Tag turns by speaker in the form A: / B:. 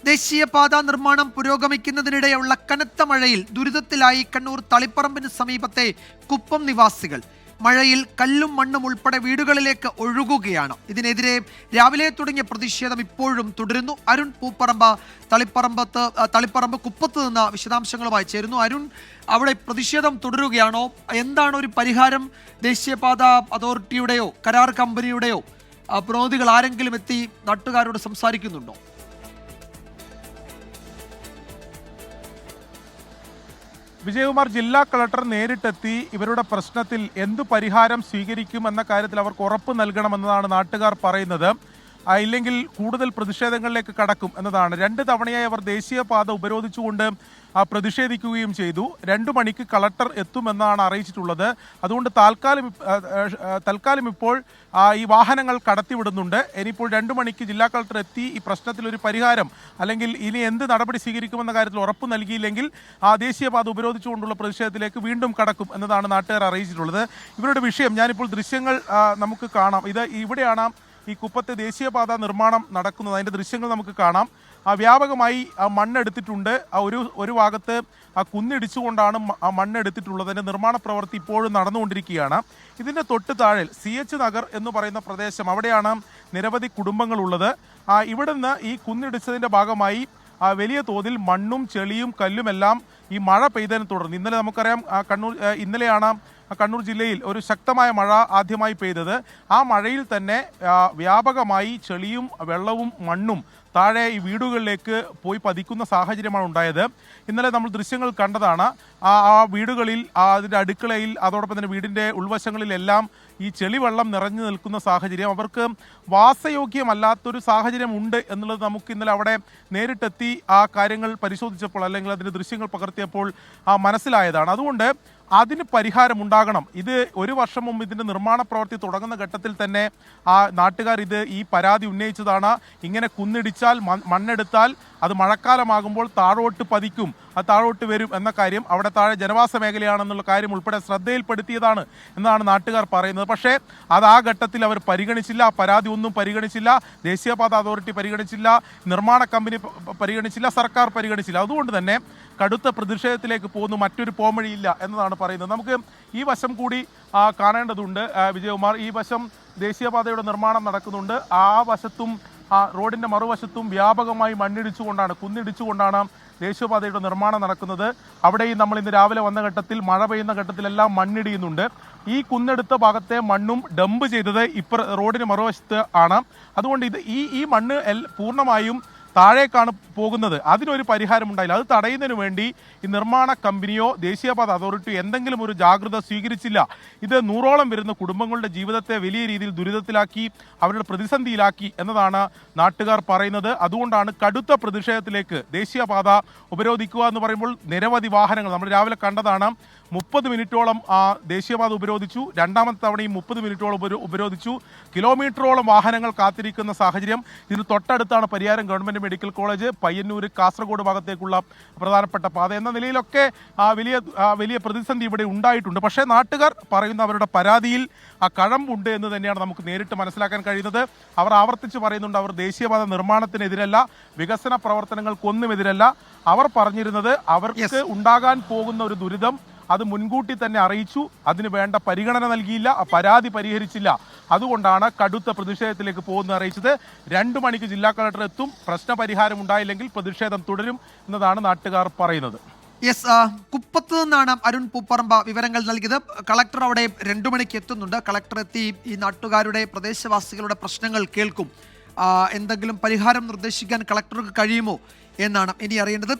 A: ദേശീയപാത നിർമ്മാണം പുരോഗമിക്കുന്നതിനിടെയുള്ള കനത്ത മഴയിൽ ദുരിതത്തിലായി കണ്ണൂർ തളിപ്പറമ്പിന് സമീപത്തെ കുപ്പം നിവാസികൾ. മഴയിൽ കല്ലും മണ്ണും ഉൾപ്പെടെ വീടുകളിലേക്ക് ഒഴുകുകയാണ്. ഇതിനെതിരെ രാവിലെ തുടങ്ങിയ പ്രതിഷേധം ഇപ്പോഴും തുടരുന്നു. അരുൺ പൂപ്പറമ്പ് തളിപ്പറമ്പ് കുപ്പത്ത് നിന്ന് വിശദാംശങ്ങളുമായി ചേരുന്നു. അരുൺ, അവിടെ പ്രതിഷേധം തുടരുകയാണോ? എന്താണ് ഒരു പരിഹാരം? ദേശീയപാത അതോറിറ്റിയുടെയോ കരാർ കമ്പനിയുടെയോ പ്രതിനിധികൾ ആരെങ്കിലും എത്തി നാട്ടുകാരോട് സംസാരിക്കുന്നുണ്ടോ?
B: വിജയകുമാർ, ജില്ലാ കളക്ടർ നേരിട്ടെത്തി ഇവരുടെ പ്രശ്നത്തിൽ എന്തു പരിഹാരം സ്വീകരിക്കുമെന്ന കാര്യത്തിൽ അവർക്ക് ഉറപ്പ് നൽകണമെന്നതാണ് നാട്ടുകാർ പറയുന്നത്. ഇല്ലെങ്കിൽ കൂടുതൽ പ്രതിഷേധങ്ങളിലേക്ക് കടക്കും എന്നതാണ്. 2 തവണയായി അവർ ദേശീയപാത ഉപരോധിച്ചുകൊണ്ട് പ്രതിഷേധിക്കുകയും ചെയ്തു. 2 മണിക്ക് കളക്ടർ എത്തുമെന്നാണ് അറിയിച്ചിട്ടുള്ളത്. അതുകൊണ്ട് തൽക്കാലം ഇപ്പോൾ ഈ വാഹനങ്ങൾ കടത്തിവിടുന്നുണ്ട്. ഇനിയിപ്പോൾ 2 മണിക്ക് ജില്ലാ കളക്ടർ എത്തി ഈ പ്രശ്നത്തിൽ ഒരു പരിഹാരം അല്ലെങ്കിൽ ഇനി എന്ത് നടപടി സ്വീകരിക്കുമെന്ന കാര്യത്തിൽ ഉറപ്പ് നൽകിയില്ലെങ്കിൽ ദേശീയപാത ഉപരോധിച്ചുകൊണ്ടുള്ള പ്രതിഷേധത്തിലേക്ക് വീണ്ടും കടക്കും എന്നതാണ് നാട്ടുകാർ അറിയിച്ചിട്ടുള്ളത്. ഇവരുടെ വിഷയം ഞാനിപ്പോൾ ദൃശ്യങ്ങൾ നമുക്ക് കാണാം. ഇവിടെയാണ് ഈ കുപ്പത്തെ ദേശീയപാത നിർമ്മാണം നടക്കുന്നത്. അതിൻ്റെ ദൃശ്യങ്ങൾ നമുക്ക് കാണാം. വ്യാപകമായി മണ്ണെടുത്തിട്ടുണ്ട്. ഒരു ഭാഗത്ത് കുന്നിടിച്ചുകൊണ്ടാണ് മണ്ണെടുത്തിട്ടുള്ളത്. അതിൻ്റെ നിർമ്മാണ പ്രവൃത്തി ഇപ്പോഴും നടന്നുകൊണ്ടിരിക്കുകയാണ്. ഇതിൻ്റെ തൊട്ട് താഴെ CH നഗർ എന്ന് പറയുന്ന പ്രദേശം, അവിടെയാണ് നിരവധി കുടുംബങ്ങളുള്ളത്. ഇവിടെ നിന്ന് ഈ കുന്നിടിച്ചതിൻ്റെ ഭാഗമായി വലിയ തോതിൽ മണ്ണും ചെളിയും കല്ലുമെല്ലാം ഈ മഴ പെയ്തതിനെ തുടർന്ന് ഇന്നലെ നമുക്കറിയാം ഇന്നലെയാണ് കണ്ണൂർ ജില്ലയിൽ ഒരു ശക്തമായ മഴ ആദ്യമായി പെയ്തത്. ആ മഴയിൽ തന്നെ വ്യാപകമായി ചെളിയും വെള്ളവും മണ്ണും താഴെ ഈ വീടുകളിലേക്ക് പോയി പതിക്കുന്ന സാഹചര്യമാണ് ഉണ്ടായത്. ഇന്നലെ നമ്മൾ ദൃശ്യങ്ങൾ കണ്ടതാണ്. ആ വീടുകളിൽ അതിൻ്റെ അടുക്കളയിൽ അതോടൊപ്പം തന്നെ വീടിൻ്റെ ഉൾവശങ്ങളിലെല്ലാം ഈ ചെളിവെള്ളം നിറഞ്ഞു നിൽക്കുന്ന സാഹചര്യം, അവർക്ക് വാസയോഗ്യമല്ലാത്തൊരു സാഹചര്യം ഉണ്ട് എന്നുള്ളത് നമുക്ക് ഇന്നലെ അവിടെ നേരിട്ടെത്തി ആ കാര്യങ്ങൾ പരിശോധിച്ചപ്പോൾ അല്ലെങ്കിൽ അതിൻ്റെ ദൃശ്യങ്ങൾ പകർത്തിയപ്പോൾ മനസ്സിലായതാണ്. അതുകൊണ്ട് അതിന് പരിഹാരമുണ്ടാകണം. ഇത് 1 വർഷം മുമ്പ് ഇതിൻ്റെ നിർമ്മാണ പ്രവൃത്തി തുടങ്ങുന്ന ഘട്ടത്തിൽ തന്നെ നാട്ടുകാർ ഈ പരാതി ഉന്നയിച്ചതാണ്. ഇങ്ങനെ കുന്നിടിച്ചാൽ മണ്ണെടുത്താൽ അത് മഴക്കാലമാകുമ്പോൾ താഴോട്ട് പതിക്കും, അത് താഴോട്ട് വരും എന്ന കാര്യം, അവിടെ താഴെ ജനവാസ മേഖലയാണെന്നുള്ള കാര്യം ഉൾപ്പെടെ ശ്രദ്ധയിൽപ്പെടുത്തിയതാണ് എന്നാണ് നാട്ടുകാർ പറയുന്നത്. പക്ഷേ അത് ആ ഘട്ടത്തിൽ അവർ പരിഗണിച്ചില്ല. ആ പരാതി ഒന്നും പരിഗണിച്ചില്ല. ദേശീയപാത അതോറിറ്റി പരിഗണിച്ചില്ല, നിർമ്മാണ കമ്പനി പരിഗണിച്ചില്ല, സർക്കാർ പരിഗണിച്ചില്ല. അതുകൊണ്ട് തന്നെ കടുത്ത പ്രതിഷേധത്തിലേക്ക് പോകുന്നു. മറ്റൊരു പോംവഴിയില്ല എന്നതാണ് പറയുന്നത്. നമുക്ക് ഈ വശം കൂടി കാണേണ്ടതുണ്ട് വിജയകുമാർ. ഈ വശം ദേശീയപാതയുടെ നിർമ്മാണം നടക്കുന്നുണ്ട്. ആ വശത്തും റോഡിൻ്റെ മറുവശത്തും വ്യാപകമായി കുന്നിടിച്ചുകൊണ്ടാണ് ദേശീയപാതയുടെ നിർമ്മാണം നടക്കുന്നത്. അവിടെയും നമ്മൾ ഇന്ന് രാവിലെ വന്ന ഘട്ടത്തിൽ മഴ പെയ്യുന്ന ഘട്ടത്തിലെല്ലാം മണ്ണിടിയുന്നുണ്ട്. ഈ കുന്നെടുത്ത ഭാഗത്തെ മണ്ണും ഡംപ് ചെയ്തത് റോഡിന് മറുവശത്ത് ആണ്. അതുകൊണ്ട് ഈ മണ്ണ് പൂർണ്ണമായും താഴേക്കാണ് പോകുന്നത്. അതിനൊരു പരിഹാരം ഉണ്ടായില്ല. അത് തടയുന്നതിന് വേണ്ടി ഈ നിർമ്മാണ കമ്പനിയോ ദേശീയപാത അതോറിറ്റിയോ എന്തെങ്കിലും ഒരു ജാഗ്രത സ്വീകരിച്ചില്ല. ഇത് 100ഓളം വരുന്ന കുടുംബങ്ങളുടെ ജീവിതത്തെ വലിയ രീതിയിൽ ദുരിതത്തിലാക്കി, അവരുടെ പ്രതിസന്ധിയിലാക്കി എന്നതാണ് നാട്ടുകാർ പറയുന്നത്. അതുകൊണ്ടാണ് കടുത്ത പ്രതിഷേധത്തിലേക്ക് ദേശീയപാത ഉപരോധിക്കുക എന്ന് പറയുമ്പോൾ നിരവധി വാഹനങ്ങൾ നമ്മൾ രാവിലെ കണ്ടതാണ്. 30 മിനിറ്റോളം ദേശീയപാത ഉപരോധിച്ചു. 2ാമത്തെ തവണയും 30 മിനിറ്റോളം ഉപരോധിച്ചു. കിലോമീറ്ററോളം വാഹനങ്ങൾ കാത്തിരിക്കുന്ന സാഹചര്യം. ഇതിന് തൊട്ടടുത്താണ് Pariyaram government medical college, Payyannur, Kasaragod ഭാഗത്തേക്കുള്ള പ്രധാനപ്പെട്ട പാത. എന്ന നിലയിലൊക്കെ വലിയ പ്രതിസന്ധി ഇവിടെ ഉണ്ടായിട്ടുണ്ട്. പക്ഷേ നാട്ടുകാർ പറയുന്ന അവരുടെ പരാതിയിൽ കഴമ്പുണ്ട് എന്ന് തന്നെയാണ് നമുക്ക് നേരിട്ട് മനസ്സിലാക്കാൻ കഴിയുന്നത്. അവർ ആവർത്തിച്ച് പറയുന്നുണ്ട് അവർ ദേശീയപാത നിർമ്മാണത്തിനെതിരല്ല, വികസന പ്രവർത്തനങ്ങൾക്കൊന്നും എതിരല്ല. അവർ പറഞ്ഞിരുന്നത് അവർക്ക് ഉണ്ടാകാൻ പോകുന്ന ഒരു ദുരിതം അത് മുൻകൂട്ടി തന്നെ അറിയിച്ചു, അതിന് വേണ്ട പരിഗണന നൽകിയില്ല, പരാതി പരിഹരിച്ചില്ല. അതുകൊണ്ടാണ് കടുത്ത പ്രതിഷേധത്തിലേക്ക് പോകുന്നത് അറിയിച്ചത്. 2 മണിക്ക് ജില്ലാ കളക്ടർ എത്തും. പ്രശ്നപരിഹാരം ഉണ്ടായില്ലെങ്കിൽ പ്രതിഷേധം തുടരും എന്നതാണ് നാട്ടുകാർ പറയുന്നത്.
A: കുപ്പത്ത് നിന്നാണ് അരുൺ പൂപ്പറമ്പ വിവരങ്ങൾ നൽകിയത്. കളക്ടർ അവിടെ 2 മണിക്ക് എത്തുന്നുണ്ട്. കളക്ടർ എത്തി ഈ നാട്ടുകാരുടെ പ്രദേശവാസികളുടെ പ്രശ്നങ്ങൾ കേൾക്കും. എന്തെങ്കിലും പരിഹാരം നിർദ്ദേശിക്കാൻ കളക്ടർക്ക് കഴിയുമോ എന്നാണ് ഇനി അറിയേണ്ടത്.